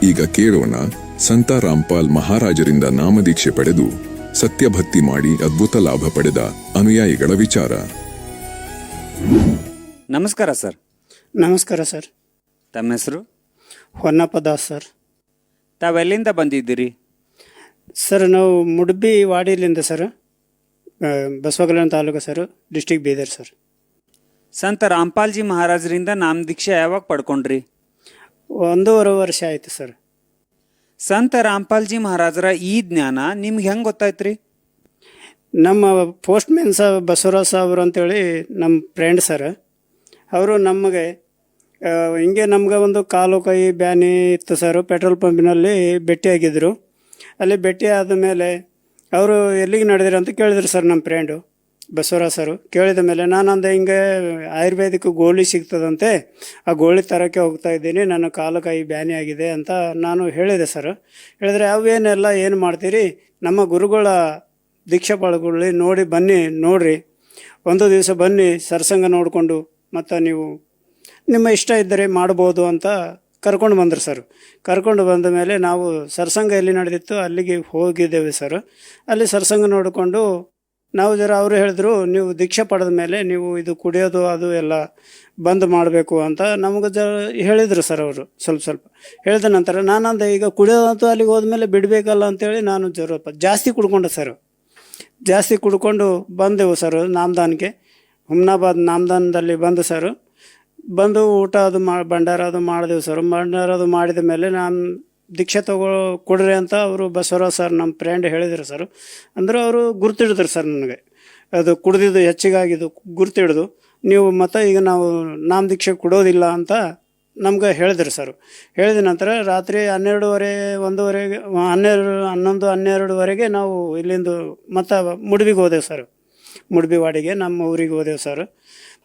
ಈಗ ಕೇಳೋಣ ಸಂತ ರಾಮ್ಪಾಲ್ ಮಹಾರಾಜರಿಂದ ನಾಮದೀಕ್ಷೆ ಪಡೆದು ಸತ್ಯಭಕ್ತಿ ಮಾಡಿ ಅದ್ಭುತ ಲಾಭ ಪಡೆದ ಅನುಯಾಯಿಗಳ ವಿಚಾರ. ನಮಸ್ಕಾರ ಸರ್. ನಮಸ್ಕಾರ ಸರ್. ತಮ್ಮ ಹೆಸರು? ಹೊನ್ನಪ್ಪ ದಾಸ್ ಸರ್. ತಾವೆಲ್ಲಿಂದ ಬಂದಿದ್ದೀರಿ? ಸರ್ ನಾವು ಮುಡ್ಬಿ ವಾಡಿಲಿಂದ sir, Basavakalyan taluk sir, district Bidar sir. Sant Rampalji ಮಹಾರಾಜರಿಂದ ನಾಮದೀಕ್ಷೆ ಯಾವಾಗ ಪಡ್ಕೊಂಡ್ರಿ? 1.5 ವರ್ಷ ಆಯಿತು ಸರ್. ಸಂತ ರಾಮ್ಪಾಲ್ಜಿ ಮಹಾರಾಜರ ಈ ಜ್ಞಾನ ನಿಮ್ಗೆ ಹೆಂಗೆ ಗೊತ್ತಾಯ್ತ್ರಿ? ನಮ್ಮ ಪೋಸ್ಟ್ ಮ್ಯಾನ್ ಬಸವರಾಜ್ ಸಾಬ್ರು ಅಂತೇಳಿ ನಮ್ಮ ಫ್ರೆಂಡ್ ಸರ್. ಅವರು ನಮಗೆ ಹಿಂಗೆ ನಮ್ಗೆ ಒಂದು ಕಾಲು ಕೈ ಬ್ಯಾನಿ ಇತ್ತು ಸರ್. ಪೆಟ್ರೋಲ್ ಪಂಪಿನಲ್ಲಿ ಭೇಟಿಯಾಗಿದ್ದರು. ಅಲ್ಲಿ ಭೇಟಿ ಆದಮೇಲೆ ಅವರು ಎಲ್ಲಿಗೆ ನಡೆದಿರಿ ಅಂತ ಕೇಳಿದ್ರು ಸರ್ ನಮ್ಮ ಫ್ರೆಂಡು ಬಸವರಾಜ್ ಸರು. ಕೇಳಿದ ಮೇಲೆ ನಾನು ಅಂದೆ ಹಿಂಗೆ ಆಯುರ್ವೇದಿಕ್ ಗೋಳಿ ಸಿಗ್ತದಂತೆ, ಆ ಗೋಳಿ ತರೋಕ್ಕೆ ಹೋಗ್ತಾ ಇದ್ದೀನಿ, ನನ್ನ ಕಾಲು ಕೈ ಬ್ಯಾನಿ ಆಗಿದೆ ಅಂತ ನಾನು ಹೇಳಿದೆ ಸರ್. ಹೇಳಿದ್ರೆ ಅವೇನೆಲ್ಲ ಏನು ಮಾಡ್ತೀರಿ, ನಮ್ಮ ಗುರುಗಳ ದೀಕ್ಷಾ ಪಾಳ್ಗೊಳ್ಳಿ, ನೋಡಿ ಬನ್ನಿ, ನೋಡ್ರಿ, ಒಂದು ದಿವಸ ಬನ್ನಿ ಸತ್ಸಂಗ ನೋಡಿಕೊಂಡು ಮತ್ತು ನೀವು ನಿಮ್ಮ ಇಷ್ಟ ಇದ್ದರೆ ಮಾಡ್ಬೋದು ಅಂತ ಕರ್ಕೊಂಡು ಬಂದರು ಸರ್. ಕರ್ಕೊಂಡು ಬಂದ ಮೇಲೆ ನಾವು ಸತ್ಸಂಗ ಎಲ್ಲಿ ನಡೆದಿತ್ತು ಅಲ್ಲಿಗೆ ಹೋಗಿದ್ದೇವೆ ಸರ್. ಅಲ್ಲಿ ಸತ್ಸಂಗ ನೋಡಿಕೊಂಡು ನಾವು ಅವರು ಹೇಳಿದ್ರು, ನೀವು ದೀಕ್ಷೆ ಪಡೆದ ಮೇಲೆ ನೀವು ಇದು ಕುಡಿಯೋದು ಅದು ಎಲ್ಲ ಬಂದ್ ಮಾಡಬೇಕು ಅಂತ ನಮಗೆ ಹೇಳಿದರು ಸರ್. ಅವರು ಸ್ವಲ್ಪ ಹೇಳಿದ ನಂತರ ನಾನಂದೆ ಈಗ ಕುಡಿಯೋದಂತೂ ಅಲ್ಲಿಗೆ ಹೋದ್ಮೇಲೆ ಬಿಡಬೇಕಲ್ಲ ಅಂತೇಳಿ ನಾನು ಜಾಸ್ತಿ ಕುಡ್ಕೊಂಡೆ ಸರ್. ಜಾಸ್ತಿ ಕುಡ್ಕೊಂಡು ಬಂದೆವು ಸರ್ ನಾಮದಾನಕ್ಕೆ. ಹುಮ್ನಾಬಾದ್ ನಾಮದಾನದಲ್ಲಿ ಬಂದು ಸರ್, ಬಂದು ಊಟ ಅದು ಭಂಡಾರ ಅದು ಮಾಡಿದೆವು ಸರ್. ಭಂಡಾರ ಅದು ಮಾಡಿದ ಮೇಲೆ ನಾನು ದೀಕ್ಷೆ ಕೊಡ್ರಿ ಅಂತ ಅವರು ಬಸವರಾಜ್ ಸರ್ ನಮ್ಮ ಫ್ರೆಂಡ್ ಹೇಳಿದರು ಸರ್. ಅಂದರೆ ಅವರು ಗುರ್ತಿಡಿದ್ರು ಸರ್ ನನಗೆ, ಅದು ಕುಡ್ದಿದ್ದು ಹೆಚ್ಚಿಗಾಗಿದ್ದು ಗುರ್ತಿಡಿದು, ನೀವು ಮತ್ತು ಈಗ ನಾವು ನಾಮ ದೀಕ್ಷೆ ಕೊಡೋದಿಲ್ಲ ಅಂತ ನಮ್ಗೆ ಹೇಳಿದ್ರು ಸರ್. ಹೇಳಿದ ನಂತರ ರಾತ್ರಿ 12:30, 1:00, 11-12ವರೆಗೆ ನಾವು ಇಲ್ಲಿಂದ ಮತ್ತು ಮುಡ್ಬಿಗೆ ಹೋದೆವು ಸರ್. ಮುಡ್ಬಿ ವಾಡಿಗೆ ನಮ್ಮ ಊರಿಗೆ ಹೋದೆವು ಸರ್.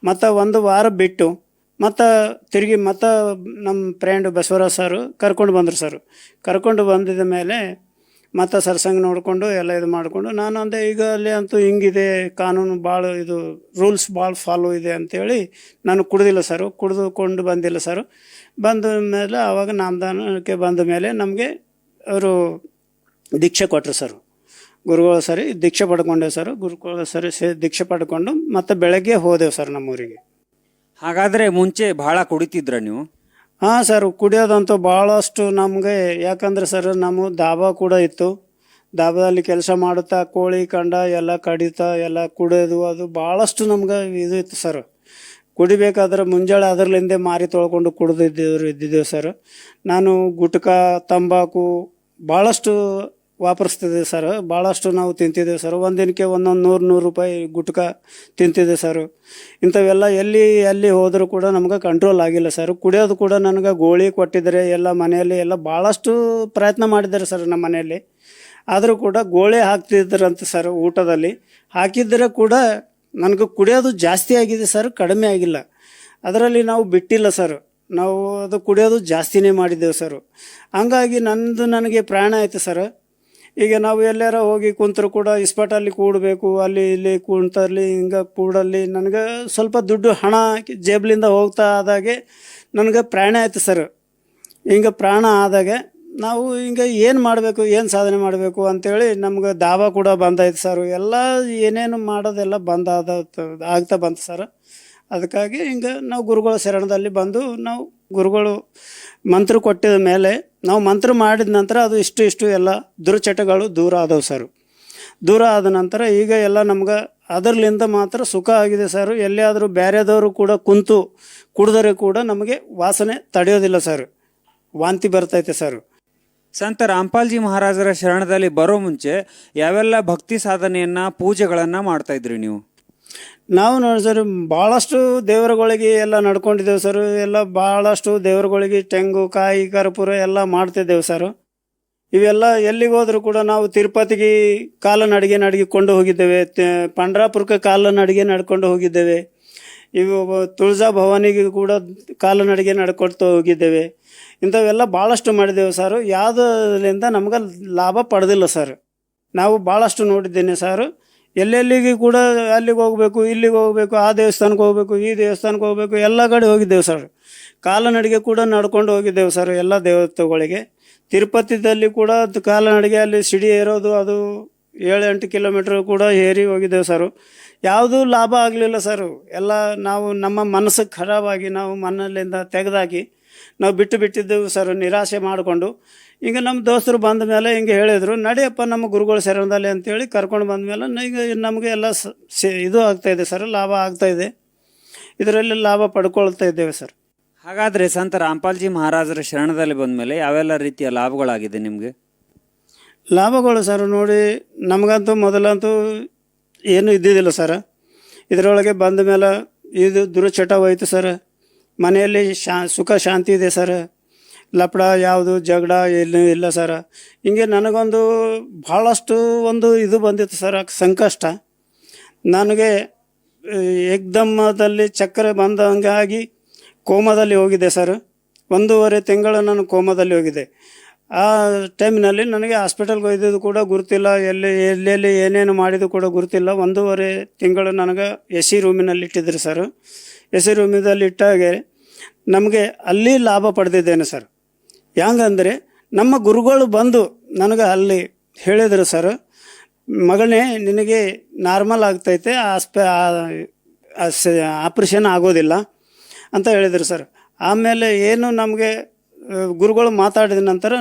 ಮತ್ತು 1 ವಾರ ಬಿಟ್ಟು ಮತ್ತು ತಿರುಗಿ ಮತ್ತು ನಮ್ಮ ಫ್ರೆಂಡ್ ಬಸವರಾಜ್ ಸರ್ ಕರ್ಕೊಂಡು ಬಂದರು ಸರ್. ಕರ್ಕೊಂಡು ಬಂದಿದ ಮೇಲೆ ಮತ್ತು ಸತ್ಸಂಗ ನೋಡಿಕೊಂಡು ಎಲ್ಲ ಇದು ಮಾಡಿಕೊಂಡು ನಾನು ಅಂದೆ ಈಗ ಅಲ್ಲಿ ಅಂತೂ ಹಿಂಗಿದೆ, ಕಾನೂನು ಭಾಳ ಇದು ರೂಲ್ಸ್ ಭಾಳ ಫಾಲೋ ಇದೆ ಅಂಥೇಳಿ ನಾನು ಕುಡ್ದಿಲ್ಲ ಸರ್. ಕುಡಿದುಕೊಂಡು ಬಂದಿಲ್ಲ ಸರ್. ಬಂದ ಮೇಲೆ ಆವಾಗ ನಾಮದಾನಕ್ಕೆ ಬಂದ ಮೇಲೆ ನಮಗೆ ಅವರು ದೀಕ್ಷೆ ಕೊಟ್ಟರು ಸರ್. ಗುರುಗಳು ಸರಿ ದೀಕ್ಷೆ ಪಡ್ಕೊಂಡೇವು ಸರ್. ಗುರುಗಳು ಸರಿ ದೀಕ್ಷೆ ಪಡ್ಕೊಂಡು ಮತ್ತು ಬೆಳಗ್ಗೆ ಹೋದೆವು ಸರ್ ನಮ್ಮೂರಿಗೆ. ಹಾಗಾದರೆ ಮುಂಚೆ ಭಾಳ ಕುಡಿತಿದ್ರ ನೀವು? ಹಾಂ ಸರ್, ಕುಡಿಯೋದಂತೂ ಭಾಳಷ್ಟು ನಮಗೆ. ಯಾಕಂದರೆ ಸರ್ ನಮ್ಮ ದಾಬಾ ಕೂಡ ಇತ್ತು. ದಾಬಾದಲ್ಲಿ ಕೆಲಸ ಮಾಡುತ್ತಾ ಕೋಳಿ ಕಂಡ ಎಲ್ಲ ಕಡಿತಾ ಎಲ್ಲ ಕುಡಿಯೋದು ಅದು ಭಾಳಷ್ಟು ನಮ್ಗೆ ಇದು ಇತ್ತು ಸರ್. ಕುಡಿಬೇಕಾದ್ರೆ ಮುಂಜಾನೆ ಅದರಲ್ಲಿಂದೇ ಮಾರಿ ತೊಳ್ಕೊಂಡು ಇದ್ದಿದ್ದೇವೆ ಸರ್. ನಾನು ಗುಟ್ಕ ತಂಬಾಕು ಭಾಳಷ್ಟು ವಾಪರಿಸ್ತಿದ್ದೆ ಸರ್. ಭಾಳಷ್ಟು ನಾವು ತಿಂತಿದ್ದೇವೆ ಸರ್. ಒಂದಿನಕ್ಕೆ 100 ರೂಪಾಯಿ ಗುಟ್ಕ ತಿಂತಿದ್ದೆ ಸರ್. ಇಂಥವೆಲ್ಲ ಎಲ್ಲಿ ಹೋದರೂ ಕೂಡ ನಮ್ಗೆ ಕಂಟ್ರೋಲ್ ಆಗಿಲ್ಲ ಸರ್. ಕುಡಿಯೋದು ಕೂಡ ನನಗೆ ಗೋಳಿ ಕೊಟ್ಟಿದ್ದಾರೆ ಎಲ್ಲ ಮನೆಯಲ್ಲಿ ಎಲ್ಲ ಭಾಳಷ್ಟು ಪ್ರಯತ್ನ ಮಾಡಿದ್ದಾರೆ ಸರ್ ನಮ್ಮ ಮನೆಯಲ್ಲಿ. ಆದರೂ ಕೂಡ ಗೋಳಿ ಹಾಕ್ತಿದ್ರಂತೆ ಸರ್ ಊಟದಲ್ಲಿ. ಹಾಕಿದ್ದರೆ ಕೂಡ ನನಗೆ ಕುಡಿಯೋದು ಜಾಸ್ತಿ ಆಗಿದೆ ಸರ್, ಕಡಿಮೆ ಆಗಿಲ್ಲ. ಅದರಲ್ಲಿ ನಾವು ಬಿಟ್ಟಿಲ್ಲ ಸರ್. ನಾವು ಅದು ಕುಡಿಯೋದು ಜಾಸ್ತಿನೇ ಮಾಡಿದ್ದೇವೆ ಸರ್. ಹಂಗಾಗಿ ನನಗೆ ಪ್ರಾಣ ಆಯಿತು ಸರ್. ಈಗ ನಾವು ಎಲ್ಲಾರ ಹೋಗಿ ಕುಂತರೂ ಕೂಡ ಇಸ್ಪಾಟಲ್ಲಿ ಕೂಡಬೇಕು, ಅಲ್ಲಿ ಇಲ್ಲಿ ಕುಂತಲ್ಲಿ ಹಿಂಗೆ ಕೂಡಲ್ಲಿ ನನಗೆ ಸ್ವಲ್ಪ ದುಡ್ಡು ಹಣ ಜೇಬ್ಲಿಂದ ಹೋಗ್ತಾ ಆದಾಗೆ ನನಗೆ ಪ್ರಾಣ ಆಯಿತು ಸರ್. ಹಿಂಗೆ ಪ್ರಾಣ ಆದಾಗೆ ನಾವು ಹಿಂಗೆ ಏನು ಮಾಡಬೇಕು, ಏನು ಸಾಧನೆ ಮಾಡಬೇಕು ಅಂಥೇಳಿ ನಮ್ಗೆ ದಾಬಾ ಕೂಡ ಬಂದಾಯ್ತು ಸರ್. ಎಲ್ಲ ಏನೇನು ಮಾಡೋದೆಲ್ಲ ಆಗ್ತಾ ಬಂತು ಸರ್. ಅದಕ್ಕಾಗಿ ಹಿಂಗೆ ನಾವು ಗುರುಗಳ ಶರಣದಲ್ಲಿ ಬಂದು ನಾವು ಗುರುಗಳು ಮಂತ್ರ ಕೊಟ್ಟಿದ ಮೇಲೆ ನಾವು ಮಂತ್ರ ಮಾಡಿದ ನಂತರ ಅದು ಇಷ್ಟು ಎಲ್ಲ ದುರ್ಚಟಗಳು ದೂರ ಆದವು ಸರ್. ದೂರ ಆದ ನಂತರ ಈಗ ಎಲ್ಲ ನಮ್ಗೆ ಅದರ್ಲಿಂದ ಮಾತ್ರ ಸುಖ ಆಗಿದೆ ಸರ್. ಎಲ್ಲಿಯಾದರೂ ಬೇರೆದವರು ಕೂಡ ಕುಂತು ಕುಡಿದರೆ ಕೂಡ ನಮಗೆ ವಾಸನೆ ತಡೆಯೋದಿಲ್ಲ ಸರ್, ವಾಂತಿ ಬರ್ತೈತೆ ಸರ್. ಸಂತ ರಾಮ್ಪಾಲ್ಜಿ ಮಹಾರಾಜರ ಶರಣದಲ್ಲಿ ಬರೋ ಮುಂಚೆ ಯಾವೆಲ್ಲ ಭಕ್ತಿ ಸಾಧನೆಯನ್ನು ಪೂಜೆಗಳನ್ನು ಮಾಡ್ತಾಯಿದ್ರಿ ನೀವು? ನಾವು ನೋಡಿ ಸರ್ ಭಾಳಷ್ಟು ದೇವರುಗಳಿಗೆ ಎಲ್ಲ ನಡ್ಕೊಂಡಿದ್ದೇವೆ ಸರ್. ಎಲ್ಲ ಭಾಳಷ್ಟು ದೇವರುಗಳಿಗೆ ತೆಂಗು ಕಾಯಿ ಕರ್ಪೂರ ಎಲ್ಲ ಮಾಡ್ತಿದ್ದೇವೆ ಸರ್. ಇವೆಲ್ಲ ಎಲ್ಲಿಗೆ ಹೋದರೂ ಕೂಡ ನಾವು ತಿರುಪತಿಗೆ ನಡಿಗೆಕೊಂಡು ಹೋಗಿದ್ದೇವೆ, ಪಂಡ್ರಾಪುರಕ್ಕೆ ನಡ್ಕೊಂಡು ಹೋಗಿದ್ದೇವೆ. ಇವು ತುಳಜಾ ಭವಾನಿಗೆ ಕೂಡ ನಡಿಗೆ ನಡ್ಕೊಳ್ತಾ ಹೋಗಿದ್ದೇವೆ. ಇಂಥವೆಲ್ಲ ಭಾಳಷ್ಟು ಮಾಡಿದ್ದೇವೆ ಸರ್. ಯಾವುದರಿಂದ ನಮ್ಗೆ ಲಾಭ ಪಡೆದಿಲ್ಲ ಸರ್. ನಾವು ಭಾಳಷ್ಟು ನೋಡಿದ್ದೇನೆ ಸರ್. ಎಲ್ಲೆಲ್ಲಿಗೆ ಕೂಡ ಅಲ್ಲಿಗೆ ಹೋಗಬೇಕು, ಇಲ್ಲಿಗೆ ಹೋಗಬೇಕು, ಆ ದೇವಸ್ಥಾನಕ್ಕೆ ಹೋಗಬೇಕು, ಈ ದೇವಸ್ಥಾನಕ್ಕೆ ಹೋಗಬೇಕು, ಎಲ್ಲ ಕಡೆ ಹೋಗಿದ್ದೇವೆ ಸರ್. ಕಾಲನಡಿಗೆ ಕೂಡ ನಡ್ಕೊಂಡು ಹೋಗಿದ್ದೇವೆ ಸರ್ ಎಲ್ಲ ದೇವತೆಗಳಿಗೆ. ತಿರುಪತಿದಲ್ಲಿ ಕೂಡ ಕಾಲನಡಿಗೆ ಅಲ್ಲಿ ಸಿಡಿ ಏರೋದು, ಅದು 7-8 ಕಿಲೋಮೀಟ್ರ್ ಕೂಡ ಏರಿ ಹೋಗಿದ್ದೇವೆ ಸರ್. ಯಾವುದೂ ಲಾಭ ಆಗಲಿಲ್ಲ ಸರ್. ಎಲ್ಲ ನಾವು ನಮ್ಮ ಮನಸ್ಸು ಖರಾಬಾಗಿ ನಾವು ಮನೆಯಲ್ಲಿಂದ ತೆಗೆದಾಕಿ ನಾವು ಬಿಟ್ಟಿದ್ದೆವು ಸರ್, ನಿರಾಶೆ ಮಾಡಿಕೊಂಡು. ಈಗ ನಮ್ಮ ದೋಸ್ತರು ಬಂದ ಮೇಲೆ ಹಿಂಗೆ ಹೇಳಿದರು, ನಡಿಯಪ್ಪ ನಮ್ಮ ಗುರುಗಳ ಶರಣದಲ್ಲಿ ಅಂತೇಳಿ ಕರ್ಕೊಂಡು ಬಂದ ಮೇಲೆ ಈಗ ನಮಗೆ ಎಲ್ಲ ಇದು ಆಗ್ತಾಯಿದೆ ಸರ್, ಲಾಭ ಆಗ್ತಾಯಿದೆ. ಇದರಲ್ಲಿ ಲಾಭ ಪಡ್ಕೊಳ್ತಾ ಇದ್ದೇವೆ ಸರ್. ಹಾಗಾದರೆ ಸಂತ ರಾಮ್ಪಾಲ್ಜಿ ಮಹಾರಾಜರ ಶರಣದಲ್ಲಿ ಬಂದ ಮೇಲೆ ಯಾವೆಲ್ಲ ರೀತಿಯ ಲಾಭಗಳಾಗಿದೆ ನಿಮಗೆ? ಲಾಭಗಳು ಸರ್ ನೋಡಿ, ನಮಗಂತೂ ಮೊದಲಂತೂ ಏನೂ ಇದ್ದಿದ್ದಿಲ್ಲ ಸರ್. ಇದರೊಳಗೆ ಬಂದ ಮೇಲೆ ಇದು ದುರಚಟವಾಯಿತು ಸರ್. ಮನೆಯಲ್ಲಿ ಸುಖ ಶಾಂತಿ ಇದೆ ಸರ್. ಲಪಡ ಯಾವುದು ಜಗಳ ಏನೂ ಇಲ್ಲ ಸರ್. ಹಿಂಗೆ ನನಗೊಂದು ಭಾಳಷ್ಟು ಒಂದು ಇದು ಬಂದಿತ್ತು ಸರ್, ಸಂಕಷ್ಟ. ನನಗೆ ಏಕ್ದಮ್ಮದಲ್ಲಿ ಚಕ್ಕರೆ ಬಂದಂಗಾಗಿ ಕೋಮಾದಲ್ಲಿ ಹೋಗಿದ್ದೆ ಸರ್. 1.5 ತಿಂಗಳು ನಾನು ಕೋಮಾದಲ್ಲಿ ಹೋಗಿದ್ದೆ. ಆ ಟೈಮ್ನಲ್ಲಿ ನನಗೆ ಹಾಸ್ಪಿಟಲ್ಗೆ ಒಯ್ದಿದ್ದು ಕೂಡ ಗುರುತಿಲ್ಲ, ಎಲ್ಲೆಲ್ಲಿ ಏನೇನು ಮಾಡಿದ್ದು ಕೂಡ ಗುರುತಿಲ್ಲ. 1.5 ತಿಂಗಳು ನನಗೆ ಎ ಸಿ ರೂಮಿನಲ್ಲಿ ಇಟ್ಟಿದ್ರು ಸರ್. ಎ ಸಿ ರೂಮಿನಲ್ಲಿ ಇಟ್ಟಾಗೆ ನಮಗೆ ಅಲ್ಲಿ ಲಾಭ ಪಡೆದಿದ್ದೇನೆ ಸರ್. ಹೆಂಗಂದರೆ ನಮ್ಮ ಗುರುಗಳು ಬಂದು ನನಗೆ ಅಲ್ಲಿ ಹೇಳಿದರು ಸರ್, ಮಗನೇ ನಿನಗೆ ನಾರ್ಮಲ್ ಆಗ್ತೈತೆ, ಆಪ್ರೇಷನ್ ಆಗೋದಿಲ್ಲ ಅಂತ ಹೇಳಿದರು ಸರ್. ಆಮೇಲೆ ಏನು ನಮಗೆ ಗುರುಗಳು ಮಾತಾಡಿದ ನಂತರ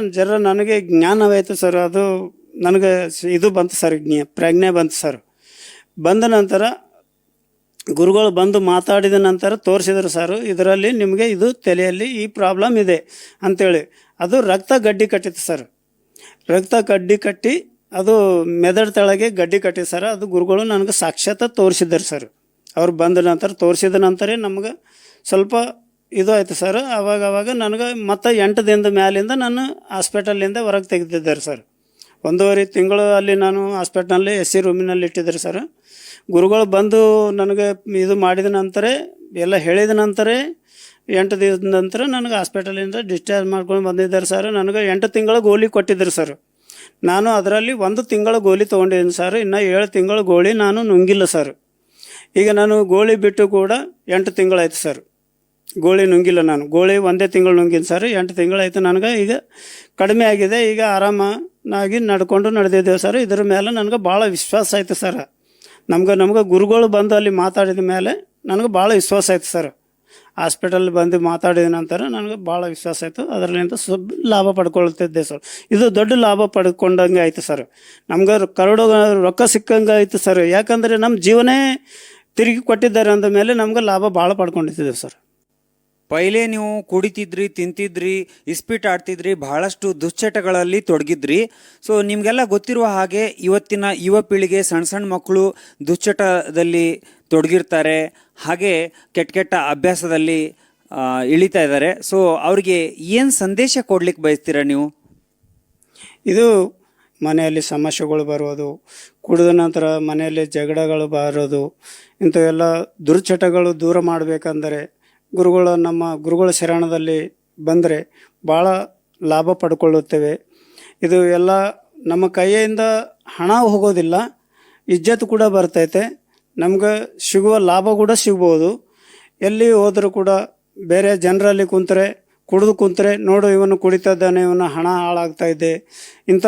ನನಗೆ ಜ್ಞಾನವಾಯಿತು ಸರ್. ಅದು ನನಗೆ ಇದು ಬಂತು ಸರ್, ಪ್ರಜ್ಞೆ ಬಂತು ಸರ್. ಬಂದ ನಂತರ ಗುರುಗಳು ಬಂದು ಮಾತಾಡಿದ ನಂತರ ತೋರಿಸಿದರು ಸರ್, ಇದರಲ್ಲಿ ನಿಮಗೆ ಇದು ತಲೆಯಲ್ಲಿ ಈ ಪ್ರಾಬ್ಲಮ್ ಇದೆ ಅಂಥೇಳಿ. ಅದು ರಕ್ತ ಗಡ್ಡಿ ಕಟ್ಟಿತ್ತು ಸರ್. ರಕ್ತ ಗಡ್ಡಿ ಕಟ್ಟಿ ಅದು ಮೆದಡ್ ತಳಗೆ ಗಡ್ಡಿ ಕಟ್ಟಿ ಸರ್. ಅದು ಗುರುಗಳು ನನಗೆ ಸಾಕ್ಷಾತ್ ತೋರಿಸಿದ್ದಾರೆ ಸರ್. ಅವ್ರು ಬಂದ ನಂತರ ತೋರಿಸಿದ ನಂತರ ನಮ್ಗೆ ಸ್ವಲ್ಪ ಇದು ಆಯಿತು ಸರ್. ಅವಾಗ ನನಗೆ ಮತ್ತೆ 8 ದಿನದ ಮ್ಯಾಲಿಂದ ನಾನು ಹಾಸ್ಪಿಟಲಿಂದ ಹೊರಗೆ ತೆಗೆದಿದ್ದಾರೆ ಸರ್. 1.5 ತಿಂಗಳು ಅಲ್ಲಿ ನಾನು ಹಾಸ್ಪಿಟ್ಲಲ್ಲಿ ಎ ಸಿ ರೂಮಿನಲ್ಲಿ ಇಟ್ಟಿದ್ದಾರೆ ಸರ್. ಗುರುಗಳು ಬಂದು ನನಗೆ ಇದು ಮಾಡಿದ ನಂತರ ಎಲ್ಲ ಹೇಳಿದ ನಂತರ 8 ದಿವಸದ ನಂತರ ನನಗೆ ಹಾಸ್ಪಿಟಲಿಂದ ಡಿಸ್ಚಾರ್ಜ್ ಮಾಡ್ಕೊಂಡು ಬಂದಿದ್ದಾರೆ ಸರ್. ನನಗೆ 8 ತಿಂಗಳ ಗೋಲಿ ಕೊಟ್ಟಿದ್ದರು ಸರ್. ನಾನು ಅದರಲ್ಲಿ 1 ತಿಂಗಳ ಗೋಲಿ ತೊಗೊಂಡಿದ್ದೀನಿ ಸರ್. ಇನ್ನು 7 ತಿಂಗಳ ಗೋಲಿ ನಾನು ನುಂಗಿಲ್ಲ ಸರ್. ಈಗ ನಾನು ಗೋಳಿ ಬಿಟ್ಟು ಕೂಡ 8 ತಿಂಗಳಾಯ್ತು ಸರ್. ಗೋಳಿ ನುಂಗಿಲ್ಲ ನಾನು. ಗೋಳಿ 1 ತಿಂಗಳು ನುಂಗಿನ ಸರ್. 8 ತಿಂಗಳಾಯ್ತು. ನನಗೆ ಈಗ ಕಡಿಮೆ ಆಗಿದೆ. ಈಗ ಆರಾಮನಾಗಿ ನಡೆದಿದ್ದೇವೆ ಸರ್. ಇದ್ರ ಮೇಲೆ ನನಗೆ ಭಾಳ ವಿಶ್ವಾಸ ಆಯಿತು ಸರ್. ನಮ್ಗೆ ಗುರುಗಳು ಬಂದು ಅಲ್ಲಿ ಮಾತಾಡಿದ ಮೇಲೆ ನನಗೆ ಭಾಳ ವಿಶ್ವಾಸ ಆಯಿತು ಸರ್. ಹಾಸ್ಪಿಟಲ್ ಬಂದು ಮಾತಾಡಿದ ನಂತರ ನನಗೆ ಭಾಳ ವಿಶ್ವಾಸ ಆಯಿತು. ಅದರಲ್ಲಿಂದ ಲಾಭ ಪಡ್ಕೊಳ್ತಿದ್ದೆ ಸರ್. ಇದು ದೊಡ್ಡ ಲಾಭ ಪಡ್ಕೊಂಡಂಗೆ ಆಯಿತು ಸರ್. ನಮ್ಗೆ ರೊಕ್ಕ ಸಿಕ್ಕಂಗೆ ಆಯಿತು ಸರ್. ಯಾಕಂದರೆ ನಮ್ಮ ಜೀವನೇ ತಿರುಗಿ ಕೊಟ್ಟಿದ್ದಾರೆ ಅಂದ ಮೇಲೆ ನಮ್ಗೆ ಲಾಭ ಭಾಳ ಪಡ್ಕೊಂಡಿದ್ದೇವೆ ಸರ್. ಪೈಲೆ ನೀವು ಕುಡಿತಿದ್ರಿ, ತಿಂತಿದ್ರಿ, ಇಸ್ಪೀಟ್ ಆಡ್ತಿದ್ರಿ, ಬಹಳಷ್ಟು ದುಶ್ಚಟಗಳಲ್ಲಿ ತೊಡಗಿದ್ರಿ. ಸೊ ನಿಮಗೆಲ್ಲ ಗೊತ್ತಿರುವ ಹಾಗೆ ಇವತ್ತಿನ ಯುವ ಪೀಳಿಗೆ ಸಣ್ಣ ಮಕ್ಕಳು ದುಶ್ಚಟದಲ್ಲಿ ತೊಡಗಿರ್ತಾರೆ, ಹಾಗೆ ಕೆಟ್ಟ ಅಭ್ಯಾಸದಲ್ಲಿ ಇಳಿತಾ ಇದ್ದಾರೆ. ಸೊ ಅವ್ರಿಗೆ ಏನು ಸಂದೇಶ ಕೊಡ್ಲಿಕ್ಕೆ ಬಯಸ್ತೀರಾ ನೀವು? ಇದು ಮನೆಯಲ್ಲಿ ಸಮಸ್ಯೆಗಳು ಬರೋದು, ಕುಡಿದ ನಂತರ ಮನೆಯಲ್ಲಿ ಜಗಳಗಳು ಬರೋದು, ಇಂಥವೆಲ್ಲ ದುರ್ಚಟಗಳು ದೂರ ಮಾಡಬೇಕಂದರೆ ನಮ್ಮ ಗುರುಗಳ ಶರಣದಲ್ಲಿ ಬಂದರೆ ಭಾಳ ಲಾಭ ಪಡ್ಕೊಳ್ಳುತ್ತೇವೆ. ಇದು ಎಲ್ಲ ನಮ್ಮ ಕೈಯಿಂದ ಹಣ ಹೋಗೋದಿಲ್ಲ, ಇಜ್ಜತ್ತು ಕೂಡ ಬರ್ತೈತೆ. ನಮ್ಗೆ ಸಿಗುವ ಲಾಭ ಕೂಡ ಸಿಗ್ಬೋದು. ಎಲ್ಲಿ ಹೋದರೂ ಕೂಡ ಬೇರೆ ಜನರಲ್ಲಿ ಕುಂತ್ರೆ ನೋಡು ಇವನು ಕುಡಿತಾಯಿದ್ದಾನೆ, ಇವನ ಹಣ ಹಾಳಾಗ್ತಾ ಇದೆ, ಇಂಥ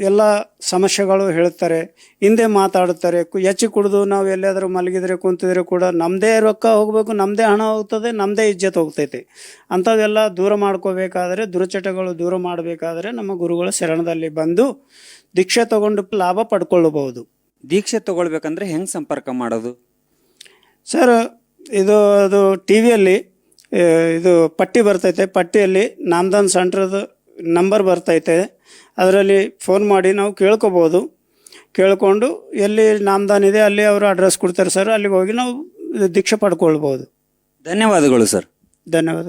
ಎಲ್ಲ ಸಮಸ್ಯೆಗಳು ಹೇಳ್ತಾರೆ, ಹಿಂದೆ ಮಾತಾಡುತ್ತಾರೆ. ಹೆಚ್ಚು ಕುಡಿದು ನಾವು ಎಲ್ಲಿಯಾದರೂ ಮಲಗಿದ್ರೆ ಕುಂತಿದ್ರೆ ಕೂಡ ನಮ್ಮದೇ ರೊಕ್ಕ ಹೋಗಬೇಕು, ನಮ್ಮದೇ ಹಣ ಹೋಗ್ತದೆ, ನಮ್ಮದೇ ಇಜ್ಜತ್ ಹೋಗ್ತೈತೆ. ಅಂಥವೆಲ್ಲ ದೂರ ಮಾಡ್ಕೋಬೇಕಾದ್ರೆ, ದುರ್ಚಟಗಳು ದೂರ ಮಾಡಬೇಕಾದ್ರೆ ನಮ್ಮ ಗುರುಗಳ ಶರಣದಲ್ಲಿ ಬಂದು ದೀಕ್ಷೆ ತಗೊಂಡು ಲಾಭ ಪಡ್ಕೊಳ್ಳಬಹುದು. ದೀಕ್ಷೆ ತಗೊಳ್ಬೇಕಂದ್ರೆ ಹೆಂಗೆ ಸಂಪರ್ಕ ಮಾಡೋದು ಸರ್? ಅದು ಟಿ ವಿಯಲ್ಲಿ ಇದು ಪಟ್ಟಿ ಬರ್ತೈತೆ. ಪಟ್ಟಿಯಲ್ಲಿ ನಾಮದಾನ್ ಸೆಂಟ್ರದ್ದು ನಂಬರ್ ಬರ್ತೈತೆ. ಅದರಲ್ಲಿ ಫೋನ್ ಮಾಡಿ ನಾವು ಕೇಳ್ಕೊಬೋದು. ಕೇಳ್ಕೊಂಡು ಎಲ್ಲಿ ನಾಮದಾನ್ ಇದೆ ಅಲ್ಲಿ ಅವರು ಅಡ್ರೆಸ್ ಕೊಡ್ತಾರೆ ಸರ್. ಅಲ್ಲಿಗೆ ಹೋಗಿ ನಾವು ದೀಕ್ಷೆ ಪಡ್ಕೊಳ್ಬೋದು. ಧನ್ಯವಾದಗಳು ಸರ್. ಧನ್ಯವಾದ.